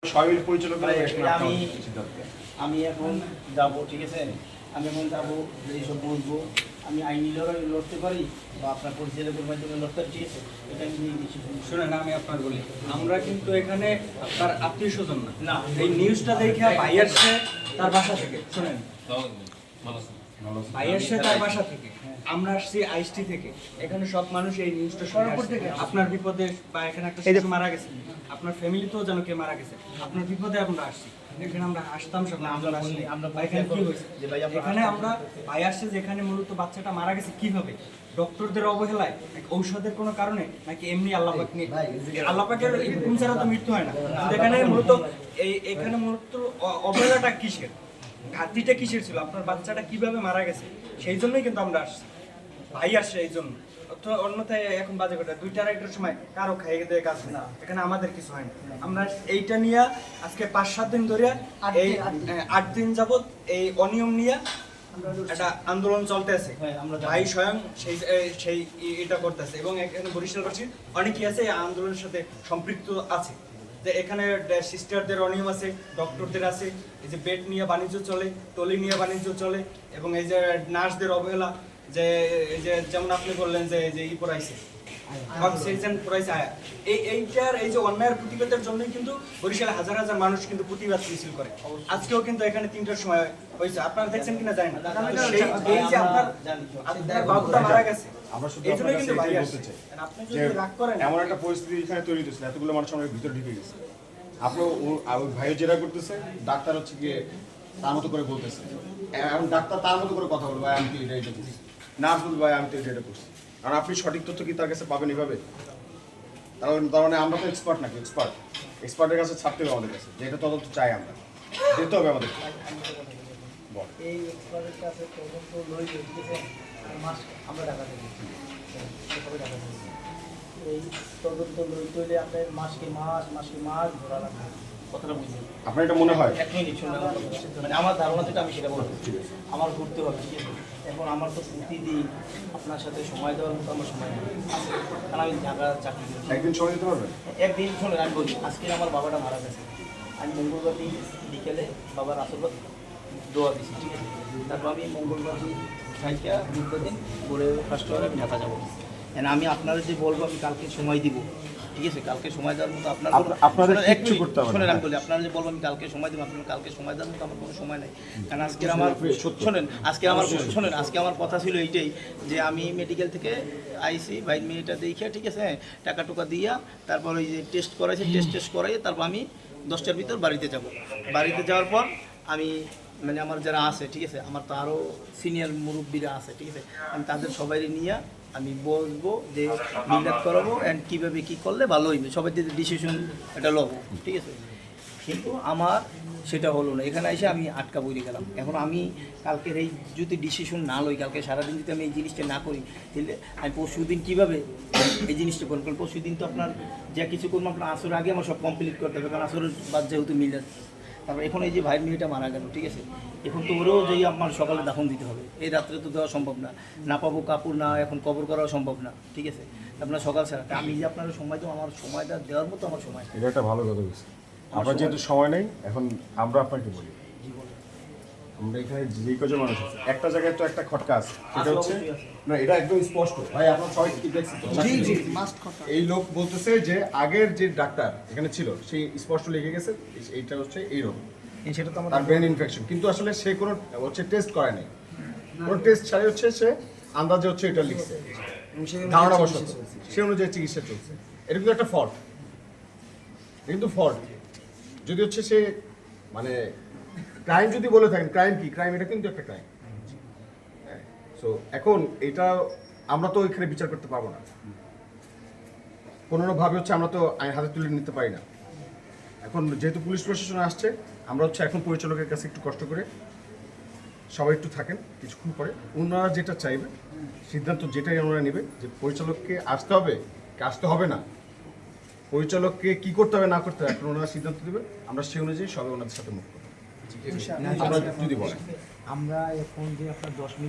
সবাই পরিচালক আমি এখন যাব, ঠিক আছে, আমি এখন যাবো, এইসব বলবো, আমি আইনি লড়াই লড়তে পারি বা আপনার পরিচালকের মাধ্যমে লড়তে পারি, ঠিক আছে, এটা আমি শুনেন, আমি আপনার বলি, আমরা কিন্তু এখানে আপনার আত্মীয় স্বজন না, এই নিউজটা দেখে ভাই আসছে তার বাসা থেকে, শুনেন, ভাই আসছে তার বাসা থেকে, আমরা আসছি আইএসটি থেকে। এখানে সব মানুষ এই নিউজটা শোনার থেকে আপনার বিপদে বা এখানে একটা শিশু মারা গেছে, আপনার ফ্যামিলিতেও যেন কে মারা গেছে, আপনার বিপদে আমরা আসছি। এখানে আমরা আসতাম সব, আমরা এখানে কি হয়েছে, এখানে আমরা ভাই আসছে যে এখানে মূলত বাচ্চাটা মারা গেছে কিভাবে, ডক্টরদের অবহেলায়, ঔষধের কোনো কারণে, নাকি এমনি আল্লাহ পাক নিয়ে, আল্লাহ পাকের হুকুম ছাড়া তো মৃত্যু হয় না। এখানে মূলত এখানে মূলত অবহেলাটা কিসের, ঘাটতিটা কিসের ছিল, আপনার বাচ্চাটা কিভাবে মারা গেছে, সেই জন্যই কিন্তু আমরা আসছি, ভাই আসছে এই জন্য। অন্যথায় এখন বাজে কথা 2টা-2:30টার সময় কারো খাইয়ে দিয়ে কাজ না, এখানে আমাদের কিছু হয় না। আমরা এইটা নিয়ে আজকে 5-7 দিন ধরে, এই 8 দিন যাবত এই অনিয়ম নিয়ে একটা আন্দোলন চলতেছে। ভাই স্বয়ং সেই এটা করতেছে, এবং এখানে বরিশালবাসী অনেকেই আছে এই আন্দোলনের সাথে সম্পৃক্ত আছে। যে এখানে সিস্টারদের অনিয়ম আছে, ডক্টরদের আছে, এই যে বেড নিয়ে বাণিজ্য চলে, টলি নিয়ে বাণিজ্য চলে, এবং এই যে নার্সদের অবহেলা, যে এই যে যেমন আপনি বললেন যে ই পড়াইছে অক্সিজেন পড়াইছে, এইটার এই যে অন্যায়ের প্রতিবাদের জন্যই কিন্তু বরিশালে হাজার হাজার মানুষ কিন্তু প্রতিবাদ মিছিল করে। আজকেও কিন্তু এখানে 3টার সময় হয়েছে, আপনারা দেখছেন কিনা জানি না। এই যে আপনার বাবুটা মারা গেছে, এমন একটা পরিস্থিতি এখানে তৈরি হচ্ছে, এতগুলো মানুষ আমাদের ভিতরে ঢুকে গেছে। আপনার ভাই যেটা করতেছে, ডাক্তার হচ্ছে গিয়ে তার মতো করে বলতেছে, এখন ডাক্তার তার মতো করে কথা বলবো, আমি তো এটা করছি, নার্স বলবো আমি তো এটা করছি। কারণ আপনি সঠিক তথ্য কি তার কাছে পাবেন এভাবে? তার মানে আমরা তো এক্সপার্ট নাকি? এক্সপার্টের কাছে ছাড়তে হবে আমাদের কাছে, যে এটা তদন্ত চাই, আমরা দিতে হবে আমাদের। এই এক্সপার্টের কাছে তদন্ত লই, ঠিক আছে, আমরা টাকা দেবো, এই তদন্ত লই তৈলে আপনার মাসকে মাস ধরা লাগবে, কথাটা বুঝলেন? আপনার এটা মনে হয়? 1 মিনিট শুনলাম, মানে আমার ধারণা থেকে আমি সেটা বলবো, আমার ঘুরতে হবে, ঠিক আছে। এখন আমার তো প্রতিদিন আপনার সাথে সময় দেওয়ার মতো আমার সময় নেই, কারণ আমি ঢাকা চাকরি করি। একদিন সময় দিতে পারবেন? একদিন শুনে আমি বলি, আজকে আমার বাবাটা মারা গেছে, আমি মঙ্গলবার দিন বিকেলে বাবার আশীর্বাদ দোয়া দিছি, ঠিক আছে। তারপর আমি মঙ্গলবার দিন খাইটা বুধবার দিন করে ফার্স্ট আওয়ারে আমি ঢাকা যাবো। আমি আপনারা যে বলবো আমি কালকে সময় দিব, ঠিক আছে, কালকে সময় দেওয়ার মতো আপনাদের কিচ্ছু করতে হবে না। আমি বলি, আপনারা যে বলবো আমি কালকে সময় দেবো, আপনার কালকে সময় দেওয়ার মতো আমার কোনো সময় নেই। কারণ আজকে আমার কথা ছিল এইটাই, যে আমি মেডিকেল থেকে আইসি, ভাই মেয়েটা দেখে, ঠিক আছে, টাকা টুকা দিয়া, তারপর ওই যে টেস্ট করাইছে, টেস্ট করাই, তারপর আমি 10টার ভিতর বাড়িতে যাব। বাড়িতে যাওয়ার পর আমি মানে আমার যারা আছে, ঠিক আছে, আমার তো আরও সিনিয়র মুরব্বীরা আছে, ঠিক আছে, আমি তাদের সবাই নিয়ে আমি বলবো যে মিলাদ করাবো, অ্যান্ড কীভাবে কী করলে ভালো হইবে, সবাই যদি ডিসিশন এটা লব, ঠিক আছে। কিন্তু আমার সেটা হলো না, এখানে এসে আমি আটকা বলে গেলাম। এখন আমি কালকের এই যদি ডিসিশন না লই, কালকে সারাদিন যদি আমি এই জিনিসটা না করি, তাহলে আমি পরশু দিন কীভাবে এই জিনিসটা করবো? কারণ পরশু দিন তো আপনার যা কিছু করবো আপনার আসরের আগে আমার সব কমপ্লিট করতে হবে, কারণ আসরের বাদ যেহেতু মিলাদ। তারপর এখন এই যে ভাই মেয়েটা মারা গেল, ঠিক আছে, এখন তো ওরেও যেই আমার সকালে দাফন দিতে হবে, এই রাত্রে তো দেওয়া সম্ভব না, না পাবো কাপড়, না এখন কবর করাও সম্ভব না, ঠিক আছে। আপনার সকাল ছাড়া আমি যে আপনার সময় দেবো, আমার সময়টা দেওয়ার মতো আমার সময়। এটা একটা ভালো কথা বলছি। আপনার যেহেতু সময় নেই, এখন আমরা আপনাকে বলি, আমরা এখানে যে কজন মানুষ আছে, একটা জায়গায় তো একটা খটকা আছে, সেটা হচ্ছে না, এটা একদম স্পষ্ট। ভাই আপনার সবাই কি দেখছেন? এই লোক বলতেছে যে আগের যে ডাক্তার এখানে ছিল, সেই স্পষ্ট লিখে গেছে এইটা হচ্ছে এই রোগ, সেটা তো আমার ব্রেন ইনফেকশন, কিন্তু আসলে সে কোনো হচ্ছে টেস্ট করে নাই, কোনো টেস্ট ছাড়াই হচ্ছে সে আন্দাজে হচ্ছে এটা লিখছে, ধারণা বসত, সে অনুযায়ী চিকিৎসা চলছে। এটা কিন্তু একটা ফল্ট, কিন্তু ফল্ট যদি হচ্ছে সে মানে ক্রাইম যদি বলে থাকেন, ক্রাইম কি? ক্রাইম এটা কিন্তু একটা ক্রাইম। সো এখন এটা আমরা তো এখানে বিচার করতে পারবো না, কোনোভাবে হচ্ছে আমরা তো আইন হাতে তুলে নিতে পারি না। এখন যেহেতু পুলিশ প্রশাসন আসছে, আমরা হচ্ছে এখন পরিচালকের কাছে একটু কষ্ট করে সবাই একটু থাকেন, কিছুক্ষণ পরে ওনারা যেটা চাইবে, সিদ্ধান্ত যেটাই ওনারা নেবে, যে পরিচালককে আসতে হবে কি আসতে হবে না, পরিচালককে কি করতে হবে না করতে হবে, এখন ওনারা সিদ্ধান্ত দেবে, আমরা সেই অনুযায়ী সবাই ওনাদের সাথে মুখ করবো। আমরা যদি বলেন, আমরা এখন যে আপনার 10 মিনিট